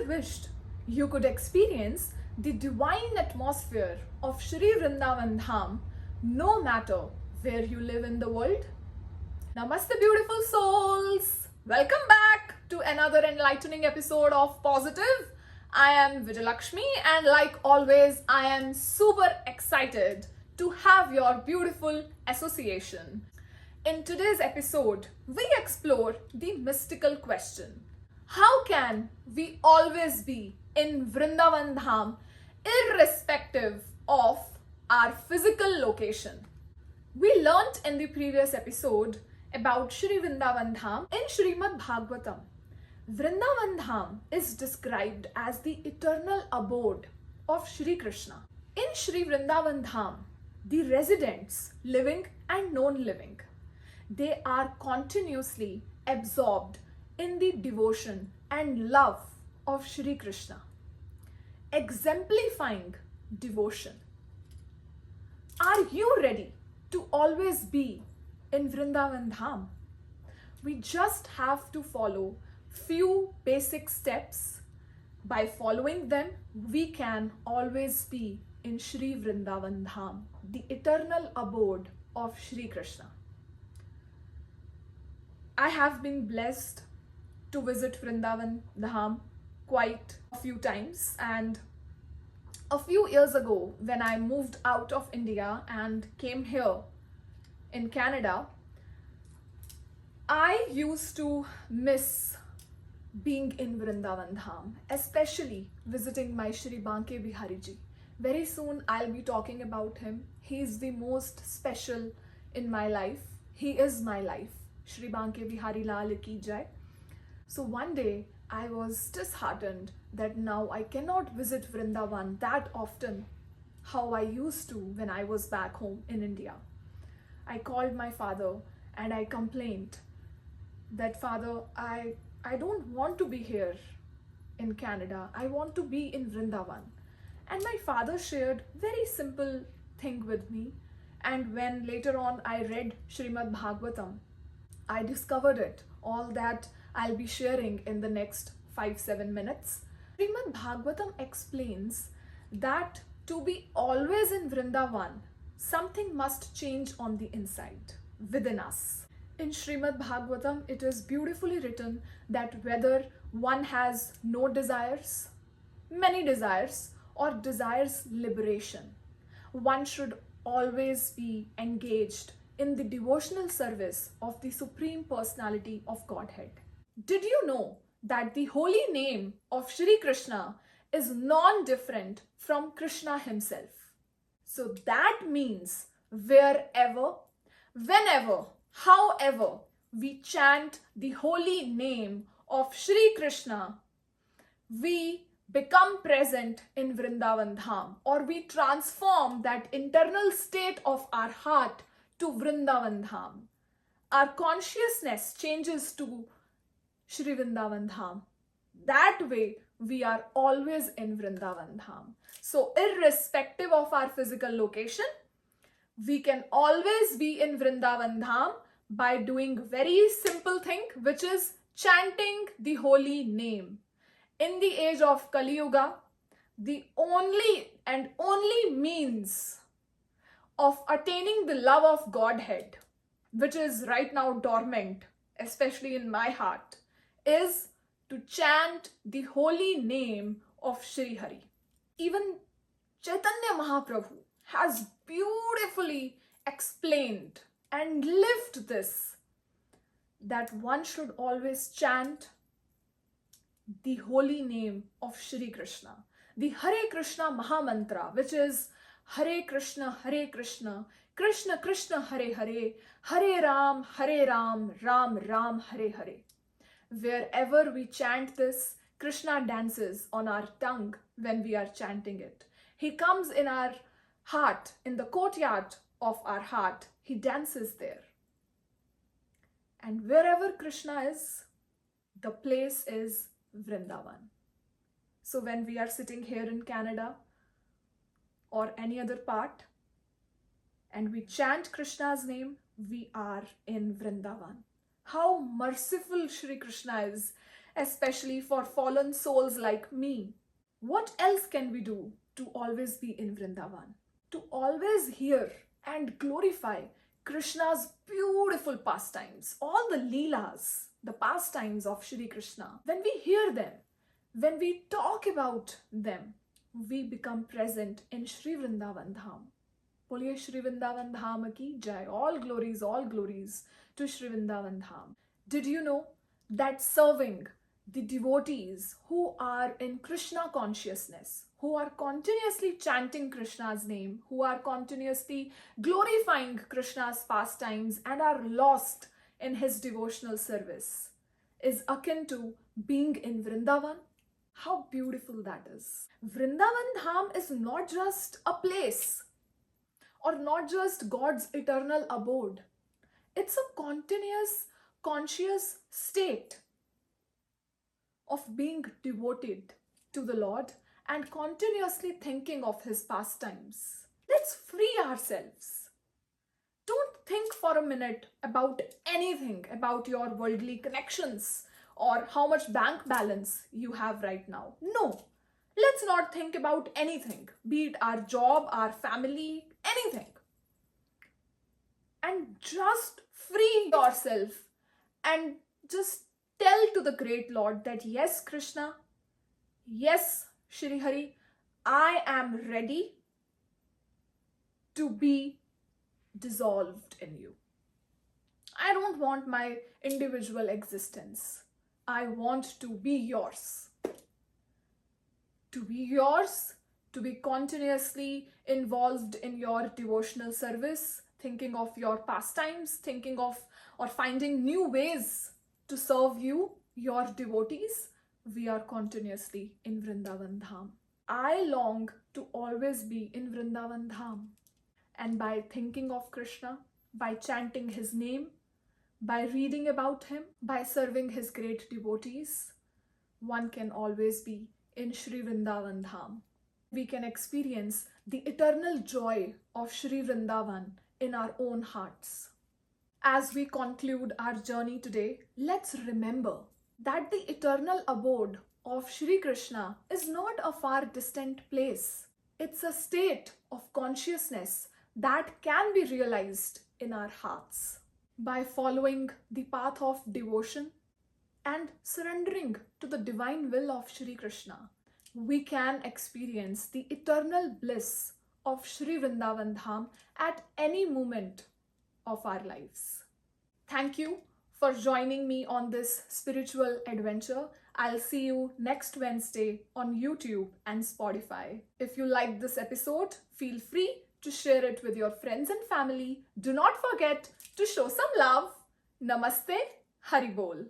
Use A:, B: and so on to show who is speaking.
A: wished you could experience the divine atmosphere of Sri Vrindavan Dham no matter where you live in the world? Namaste, beautiful souls! Welcome back to another enlightening episode of Pauzeitive. I am Vijayalakshmi, and like always, I am super excited to have your beautiful association. In today's episode, we explore the mystical question: how can we always be in Vrindavan Dham irrespective of our physical location? We learnt in the previous episode about Sri Vrindavan Dham in Srimad Bhagavatam. Vrindavan Dham is described as the eternal abode of Sri Krishna. In Sri Vrindavan Dham, the residents, living and non-living, they are continuously absorbed in the devotion and love of Sri Krishna, exemplifying devotion. Are you ready to always be in Vrindavan Dham? We just have to follow few basic steps. By following them, we can always be in Sri Vrindavan Dham, the eternal abode of Sri Krishna. I have been blessed to visit Vrindavan Dham quite a few times, and a few years ago when I moved out of India and came here in Canada, I used to miss being in Vrindavan Dham, especially visiting my Shri Bankey Bihari ji. Very soon I'll be talking about him. He is the most special in my life. He is my life. Shri Bankey Bihari Lal ki jai. So one day I was disheartened that now I cannot visit Vrindavan that often how I used to when I was back home in India. I called my father and I complained that, Father, I don't want to be here in Canada. I want to be in Vrindavan. And my father shared very simple thing with me. And when later on I read Srimad Bhagavatam, I discovered it, all that I'll be sharing in the next 5-7 minutes. Srimad Bhagavatam explains that to be always in Vrindavan, something must change on the inside, within us. In Srimad Bhagavatam, it is beautifully written that whether one has no desires, many desires, or desires liberation, one should always be engaged in the devotional service of the Supreme Personality of Godhead. Did you know that the holy name of Sri Krishna is non-different from Krishna himself? So that means wherever, whenever, however we chant the holy name of Sri Krishna, we become present in Vrindavan Dham, or we transform that internal state of our heart to Vrindavan Dham. Our consciousness changes to Sri Vrindavan Dham. That way, we are always in Vrindavan Dham. So, irrespective of our physical location, we can always be in Vrindavan Dham by doing very simple thing, which is chanting the holy name. In the age of Kaliyuga, the only means of attaining the love of Godhead, which is right now dormant, especially in my heart, is to chant the holy name of Sri Hari. Even Chaitanya Mahaprabhu has beautifully explained and lived this, that one should always chant the holy name of Sri Krishna. The Hare Krishna Mahamantra, which is Hare Krishna, Krishna Krishna, Hare Hare, Hare Ram, Ram Ram, Hare Hare. Wherever we chant this, Krishna dances on our tongue when we are chanting it. He comes in our heart, in the courtyard of our heart. He dances there. And wherever Krishna is, the place is Vrindavan. So when we are sitting here in Canada or any other part and we chant Krishna's name, we are in Vrindavan. How merciful Sri Krishna is, especially for fallen souls like me. What else can we do to always be in Vrindavan? To always hear and glorify Krishna's beautiful pastimes, all the leelas, the pastimes of Sri Krishna. When we hear them, when we talk about them, we become present in Sri Vrindavan Dham. Boliye Sri Vrindavan Dham ki jai. All glories to Sri Vrindavan Dham. Did you know that serving the devotees who are in Krishna consciousness, who are continuously chanting Krishna's name, who are continuously glorifying Krishna's pastimes and are lost in his devotional service, is akin to being in Vrindavan? How beautiful that is. Vrindavan Dham is not just a place or not just God's eternal abode. It's a continuous, conscious state of being devoted to the Lord and continuously thinking of his pastimes. Let's free ourselves. Don't think for a minute about anything, about your worldly connections or how much bank balance you have right now. No, let's not think about anything, be it our job, our family, anything. And just free yourself and just tell to the great Lord that yes, Krishna, yes, Shri Hari, I am ready to be dissolved in you. I don't want my individual existence. I want to be yours. To be yours, to be continuously involved in your devotional service, thinking of your pastimes, thinking of or finding new ways to serve you, your devotees. We are continuously in Vrindavan Dham. I long to always be in Vrindavan Dham. And by thinking of Krishna, by chanting his name, by reading about him, by serving his great devotees, one can always be in Sri Vrindavan Dham. We can experience the eternal joy of Sri Vrindavan in our own hearts. As we conclude our journey today, let's remember that the eternal abode of Sri Krishna is not a far distant place. It's a state of consciousness that can be realized in our hearts. By following the path of devotion and surrendering to the divine will of Sri Krishna, we can experience the eternal bliss of Sri Vrindavan Dham at any moment of our lives. Thank you for joining me on this spiritual adventure. I'll see you next Wednesday on YouTube and Spotify. If you liked this episode, feel free to share it with your friends and family. Do not forget to show some love. Namaste, Hari Bol.